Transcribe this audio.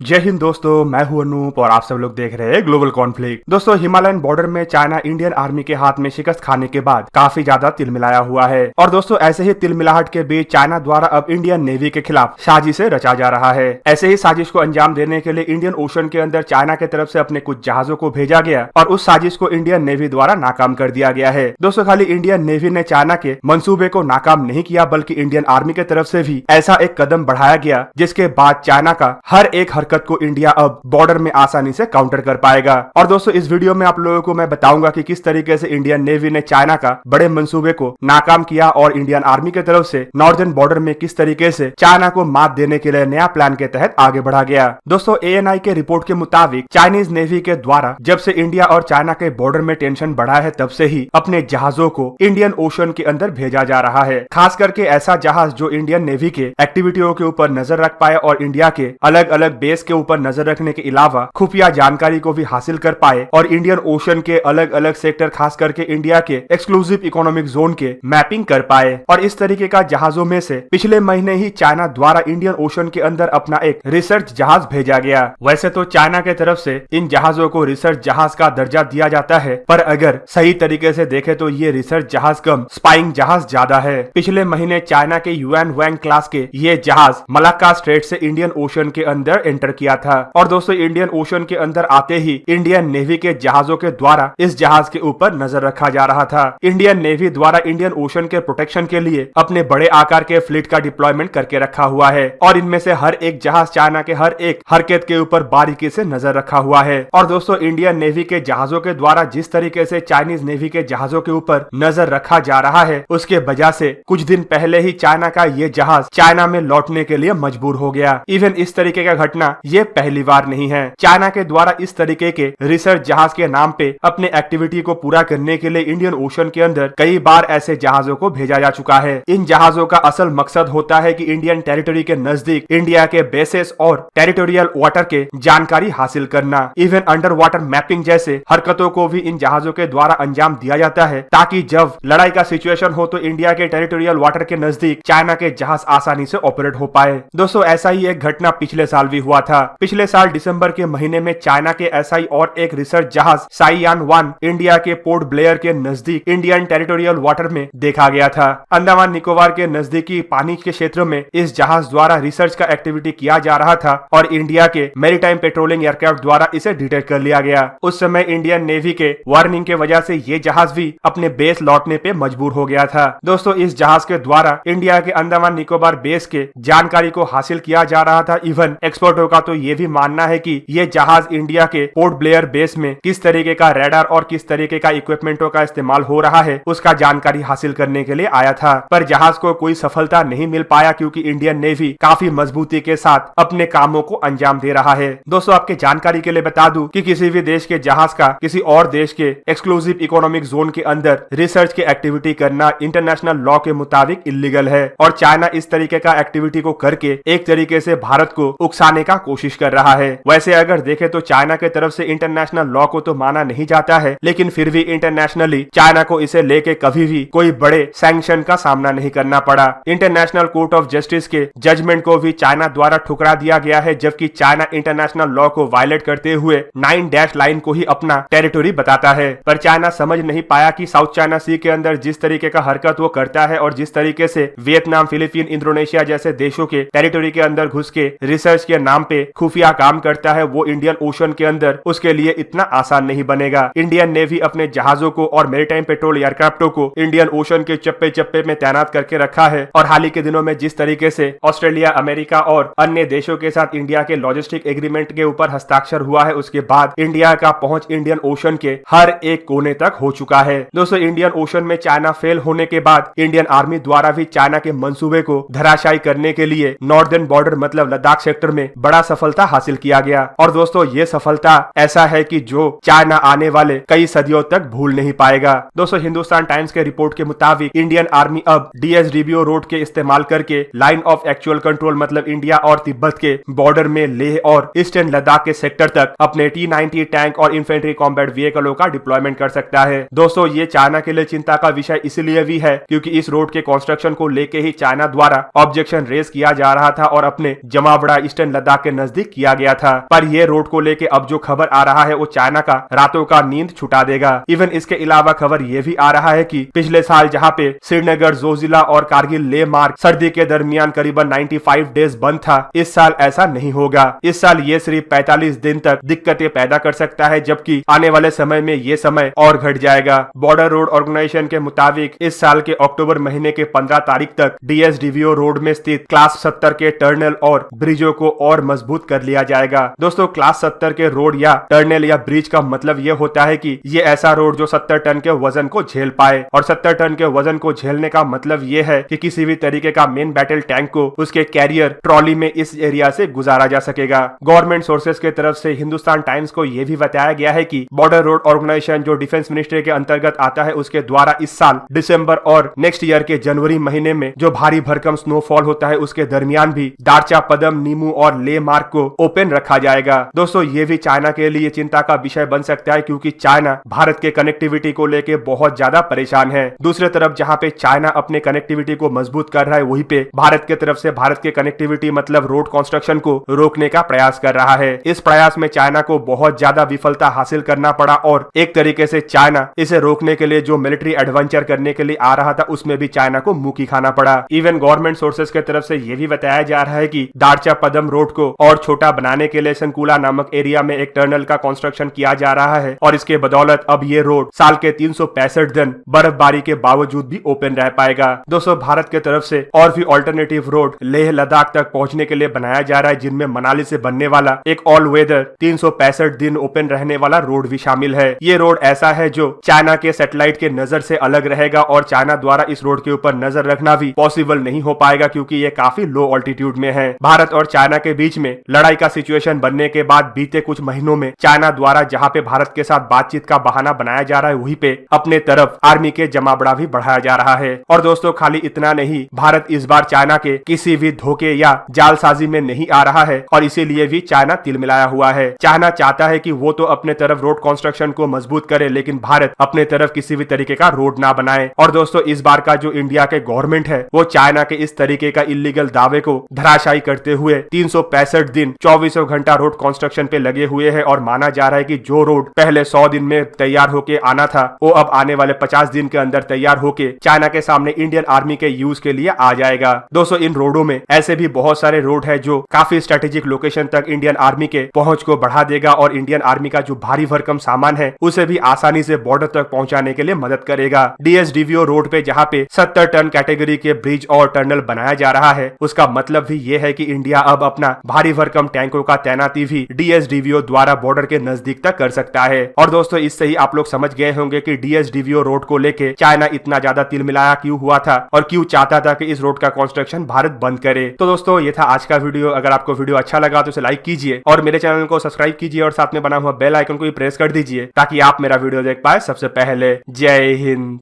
जय हिंद दोस्तों, मैं हूं अनूप और आप सब लोग देख रहे हैं ग्लोबल कॉन्फ्लिक्ट। दोस्तों, हिमालयन बॉर्डर में चाइना इंडियन आर्मी के हाथ में शिकस्त खाने के बाद काफी ज्यादा तिलमिलाया हुआ है। और दोस्तों, ऐसे ही तिलमिलाहट के बीच चाइना द्वारा अब इंडियन नेवी के खिलाफ साजिशें रचा जा रहा है। ऐसे ही साजिश को अंजाम देने के लिए इंडियन ओशन के अंदर चाइना की तरफ से अपने कुछ जहाजों को भेजा गया और उस साजिश को इंडियन नेवी द्वारा नाकाम कर दिया गया है। दोस्तों, खाली इंडियन नेवी ने चाइना के मंसूबे को नाकाम नहीं किया, बल्कि इंडियन आर्मी की तरफ से भी ऐसा एक कदम बढ़ाया गया जिसके बाद चाइना का हर एक हरकत को इंडिया अब बॉर्डर में आसानी से काउंटर कर पाएगा। और दोस्तों, इस वीडियो में आप लोगों को मैं बताऊंगा कि किस तरीके से इंडियन नेवी ने चाइना का बड़े मंसूबे को नाकाम किया और इंडियन आर्मी की तरफ से नॉर्दर्न बॉर्डर में किस तरीके से चाइना को मात देने के लिए नया प्लान के तहत आगे बढ़ा गया। दोस्तों, ANI के रिपोर्ट के मुताबिक चाइनीज नेवी के द्वारा जब से इंडिया और चाइना के बॉर्डर में टेंशन बढ़ा है तब से ही अपने जहाजों को इंडियन ओशन के अंदर भेजा जा रहा है। खास करके ऐसा जहाज जो इंडियन नेवी के एक्टिविटियों के ऊपर नजर रख पाए और इंडिया के अलग अलग बेस के ऊपर नजर रखने के अलावा खुफिया जानकारी को भी हासिल कर पाए और इंडियन ओशन के अलग अलग सेक्टर, खास करके इंडिया के एक्सक्लूसिव इकोनॉमिक जोन के मैपिंग कर पाए। और इस तरीके का जहाजों में से पिछले महीने ही चाइना द्वारा इंडियन ओशन के अंदर अपना एक रिसर्च जहाज भेजा गया। वैसे तो चाइना के तरफ से इन जहाजों को रिसर्च जहाज का दर्जा दिया जाता है, पर अगर सही तरीके से देखे तो ये रिसर्च जहाज कम स्पाइंग जहाज ज्यादा है। पिछले महीने चाइना के युआन वैंग क्लास के ये जहाज मलाक्का स्ट्रेट से इंडियन ओशन के अंदर एंटर किया था। और दोस्तों, इंडियन ओशन के अंदर आते ही इंडियन नेवी के जहाजों के द्वारा इस जहाज के ऊपर नजर रखा जा रहा था। इंडियन नेवी द्वारा इंडियन ओशन के प्रोटेक्शन के लिए अपने बड़े आकार के फ्लीट का डिप्लॉयमेंट करके रखा हुआ है और इनमें से हर एक जहाज चाइना के हर एक हरकत के ऊपर बारीकी से नजर रखा हुआ है। और दोस्तों, इंडियन नेवी के जहाजों के द्वारा जिस तरीके से चाइनीज नेवी के जहाजों के ऊपर नजर रखा जा रहा है, उसके वजह से कुछ दिन पहले ही चाइना का ये जहाज चाइना में लौटने के लिए मजबूर हो गया। इवन इस तरीके का घटना ये पहली बार नहीं है। चाइना के द्वारा इस तरीके के रिसर्च जहाज के नाम पे अपने एक्टिविटी को पूरा करने के लिए इंडियन ओशन के अंदर कई बार ऐसे जहाजों को भेजा जा चुका है। इन जहाजों का असल मकसद होता है कि इंडियन टेरिटरी के नजदीक इंडिया के बेसेस और टेरिटोरियल वाटर के जानकारी हासिल करना। इवन अंडर वाटर मैपिंग जैसे हरकतों को भी इन जहाजों के द्वारा अंजाम दिया जाता है, ताकि जब लड़ाई का सिचुएशन हो तो इंडिया के टेरिटोरियल वाटर के नजदीक चाइना के जहाज आसानी से ऑपरेट हो पाए। दोस्तों, ऐसा ही एक घटना पिछले साल भी हुआ था। पिछले साल दिसंबर के महीने में चाइना के SI और एक रिसर्च जहाज साइयान 1 इंडिया के पोर्ट ब्लेयर के नजदीक इंडियन टेरिटोरियल वाटर में देखा गया था। अंडमान निकोबार के नजदीकी पानी के क्षेत्र में इस जहाज द्वारा रिसर्च का एक्टिविटी किया जा रहा था और इंडिया के मैरीटाइम पेट्रोलिंग एयरक्राफ्ट द्वारा इसे डिटेक्ट कर लिया गया। उस समय इंडियन नेवी के वार्निंग के वजह से ये जहाज भी अपने बेस लौटने पे मजबूर हो गया था। दोस्तों, इस जहाज के द्वारा इंडिया के अंडमान निकोबार बेस के जानकारी को हासिल किया जा रहा था। इवन एक्सपर्टों का तो ये भी मानना है कि ये जहाज इंडिया के पोर्ट ब्लेयर बेस में किस तरीके का रडार और किस तरीके का इक्विपमेंटों का इस्तेमाल हो रहा है उसका जानकारी हासिल करने के लिए आया था। पर जहाज को कोई सफलता नहीं मिल पाया क्योंकि इंडियन नेवी काफी मजबूती के साथ अपने कामों को अंजाम दे रहा है। दोस्तों, आपके जानकारी के लिए बता दूं कि किसी भी देश के जहाज का किसी और देश के एक्सक्लूसिव इकोनॉमिक जोन के अंदर रिसर्च की एक्टिविटी करना इंटरनेशनल लॉ के मुताबिक इलीगल है और चाइना इस तरीके का एक्टिविटी को करके एक तरीके से भारत को उकसाने का कोशिश कर रहा है। वैसे अगर देखें तो चाइना के तरफ से इंटरनेशनल लॉ को तो माना नहीं जाता है, लेकिन फिर भी इंटरनेशनली चाइना को इसे लेके कभी भी कोई बड़े सैंक्शन का सामना नहीं करना पड़ा। इंटरनेशनल कोर्ट ऑफ जस्टिस के जजमेंट को भी चाइना द्वारा ठुकरा दिया गया है, जबकि चाइना इंटरनेशनल लॉ को वायलेट करते हुए 9 डैश लाइन को ही अपना टेरिटोरी बताता है। पर चाइना समझ नहीं पाया कि साउथ चाइना सी के अंदर जिस तरीके का हरकत वो करता है और जिस तरीके से वियतनाम, फिलीपीन, इंडोनेशिया जैसे देशों के टेरिटोरी के अंदर घुस के रिसर्च के नाम पे खुफिया काम करता है, वो इंडियन ओशन के अंदर उसके लिए इतना आसान नहीं बनेगा। इंडियन नेवी अपने जहाजों को और मैरीटाइम पेट्रोल एयरक्राफ्टों को इंडियन ओशन के चप्पे चप्पे में तैनात करके रखा है और हाल ही के दिनों में जिस तरीके से ऑस्ट्रेलिया, अमेरिका और अन्य देशों के साथ इंडिया के लॉजिस्टिक एग्रीमेंट के ऊपर हस्ताक्षर हुआ है, उसके बाद इंडिया का पहुंच इंडियन ओशन के हर एक कोने तक हो चुका है। दोस्तों, इंडियन ओशन में चाइना फेल होने के बाद इंडियन आर्मी द्वारा भी चाइना के मंसूबे को धराशायी करने के लिए नॉर्दर्न बॉर्डर मतलब लद्दाख सेक्टर में बड़ा सफलता हासिल किया गया। और दोस्तों, ये सफलता ऐसा है कि जो चाइना आने वाले कई सदियों तक भूल नहीं पाएगा। दोस्तों, हिंदुस्तान टाइम्स के रिपोर्ट के मुताबिक इंडियन आर्मी अब DSDBO रोड के इस्तेमाल करके लाइन ऑफ एक्चुअल कंट्रोल मतलब इंडिया और तिब्बत के बॉर्डर में लेह और ईस्टर्न लद्दाख के सेक्टर तक अपने T-90 टैंक और इन्फेंट्री कॉम्बैट व्हीकलों का डिप्लॉयमेंट कर सकता है। दोस्तों, ये चाइना के लिए चिंता का विषय इसलिए भी है क्योंकि इस रोड के कंस्ट्रक्शन को लेके ही चाइना द्वारा ऑब्जेक्शन रेज किया जा रहा था और अपने जमावड़ा ईस्टर्न लद्दाख लद्दाख के नजदीक किया गया था। पर ये रोड को लेके अब जो खबर आ रहा है वो चाइना का रातों का नींद छुटा देगा। इवन इसके अलावा खबर ये भी आ रहा है कि पिछले साल जहाँ पे श्रीनगर, जोजिला और कारगिल लेह मार्ग सर्दी के दरमियान करीबन 95 डेज बंद था, इस साल ऐसा नहीं होगा। इस साल ये सिर्फ 45 दिन तक दिक्कतें पैदा कर सकता है, जबकि आने वाले समय में ये समय और घट जाएगा। बॉर्डर रोड ऑर्गेनाइजेशन के मुताबिक इस साल के अक्टूबर महीने के 15 तारीख तक DSDVO रोड में स्थित क्लास 70 के टर्नल और ब्रिजों को और मजबूत कर लिया जाएगा। दोस्तों, क्लास 70 के रोड या टर्नल या ब्रिज का मतलब ये होता है कि ये ऐसा रोड जो 70 टन के वजन को झेल पाए, और 70 टन के वजन को झेलने का मतलब ये है कि किसी भी तरीके का मेन बैटल टैंक को उसके कैरियर ट्रॉली में इस एरिया से गुजारा जा सकेगा। गवर्नमेंट सोर्सेज के तरफ से हिंदुस्तान टाइम्स को यह भी बताया गया है कि बॉर्डर रोड ऑर्गेनाइजेशन जो डिफेंस मिनिस्ट्री के अंतर्गत आता है, उसके द्वारा इस साल दिसंबर और नेक्स्ट ईयर के जनवरी महीने में जो भारी भरकम स्नोफॉल होता है उसके दरमियान भी दारचा, पदम, नीमू और ले मार्ग को ओपन रखा जाएगा। दोस्तों, ये भी चाइना के लिए चिंता का विषय बन सकता है, क्योंकि चाइना भारत के कनेक्टिविटी को लेके बहुत ज्यादा परेशान है। दूसरे तरफ जहाँ पे चाइना अपने कनेक्टिविटी को मजबूत कर रहा है, वहीं पे भारत के तरफ से भारत के कनेक्टिविटी मतलब रोड कंस्ट्रक्शन को रोकने का प्रयास कर रहा है। इस प्रयास में चाइना को बहुत ज्यादा विफलता हासिल करना पड़ा, और एक तरीके से चाइना इसे रोकने के लिए जो मिलिट्री एडवेंचर करने के लिए आ रहा था उसमें भी चाइना को मुंह की खाना पड़ा। इवन गवर्नमेंट सोर्सेज के तरफ से यह भी बताया जा रहा है कि दारचा पदम रोड को और छोटा बनाने के लिए संकुला नामक एरिया में एक टनल का कंस्ट्रक्शन किया जा रहा है, और इसके बदौलत अब ये रोड साल के 365 दिन बर्फबारी के बावजूद भी ओपन रह पाएगा। दोस्तों, भारत के तरफ से और भी ऑल्टरनेटिव रोड लेह लद्दाख तक पहुंचने के लिए बनाया जा रहा है, जिनमें मनाली से बनने वाला एक ऑल वेदर 365 दिन ओपन रहने वाला रोड भी शामिल है। ये रोड ऐसा है जो चाइना के सैटेलाइट के नजर से अलग रहेगा, और चाइना द्वारा इस रोड के ऊपर नजर रखना भी पॉसिबल नहीं हो पाएगा, क्योंकि ये काफी लो ऑल्टीट्यूड में है। भारत और चाइना के बीच में लड़ाई का सिचुएशन बनने के बाद बीते कुछ महीनों में चाइना द्वारा जहाँ पे भारत के साथ बातचीत का बहाना बनाया जा रहा है, वहीं पे अपने तरफ आर्मी के जमावड़ा भी बढ़ाया जा रहा है। और दोस्तों, खाली इतना नहीं, भारत इस बार चाइना के किसी भी धोखे या जालसाजी में नहीं आ रहा है, और इसीलिए भी चाइना तिलमिलाया हुआ है। चाइना चाहता है कि वो तो अपने तरफ रोड कंस्ट्रक्शन को मजबूत करे, लेकिन भारत अपने तरफ किसी भी तरीके का रोड ना बनाए। और दोस्तों, इस बार का जो इंडिया के गवर्नमेंट है वो चाइना के इस तरीके का इलीगल दावे को धराशायी करते हुए 365 दिन 24 घंटा रोड कंस्ट्रक्शन पे लगे हुए हैं, और माना जा रहा है कि जो रोड पहले 100 दिन में तैयार होके आना था वो अब आने वाले 50 दिन के अंदर तैयार होके चाइना के सामने इंडियन आर्मी के यूज के लिए आ जाएगा। दोस्तों, इन रोडों में ऐसे भी बहुत सारे रोड है जो काफी स्ट्रेटेजिक लोकेशन तक इंडियन आर्मी के पहुंच को बढ़ा देगा, और इंडियन आर्मी का जो भारी भरकम सामान है उसे भी आसानी से बॉर्डर तक पहुंचाने के लिए मदद करेगा। DSDVO रोड पे जहाँ पे 70 टन कैटेगरी के ब्रिज और टनल बनाया जा रहा है, उसका मतलब भी ये है कि इंडिया अब अपना भारी भरकम टैंकों का तैनाती भी DSDVO द्वारा बॉर्डर के नजदीक तक कर सकता है। और दोस्तों, इससे ही आप लोग समझ गए होंगे कि DSDVO रोड को लेके चाइना इतना ज्यादा तिलमिलाया क्यों हुआ था, और क्यों चाहता था कि इस रोड का कंस्ट्रक्शन भारत बंद करे। तो दोस्तों, ये था आज का वीडियो। अगर आपको वीडियो अच्छा लगा तो इसे लाइक कीजिए, और मेरे चैनल को सब्सक्राइब कीजिए, और साथ में बना हुआ बेल आइकन को भी प्रेस कर दीजिए, ताकि आप मेरा वीडियो देख पाए सबसे पहले। जय हिंद।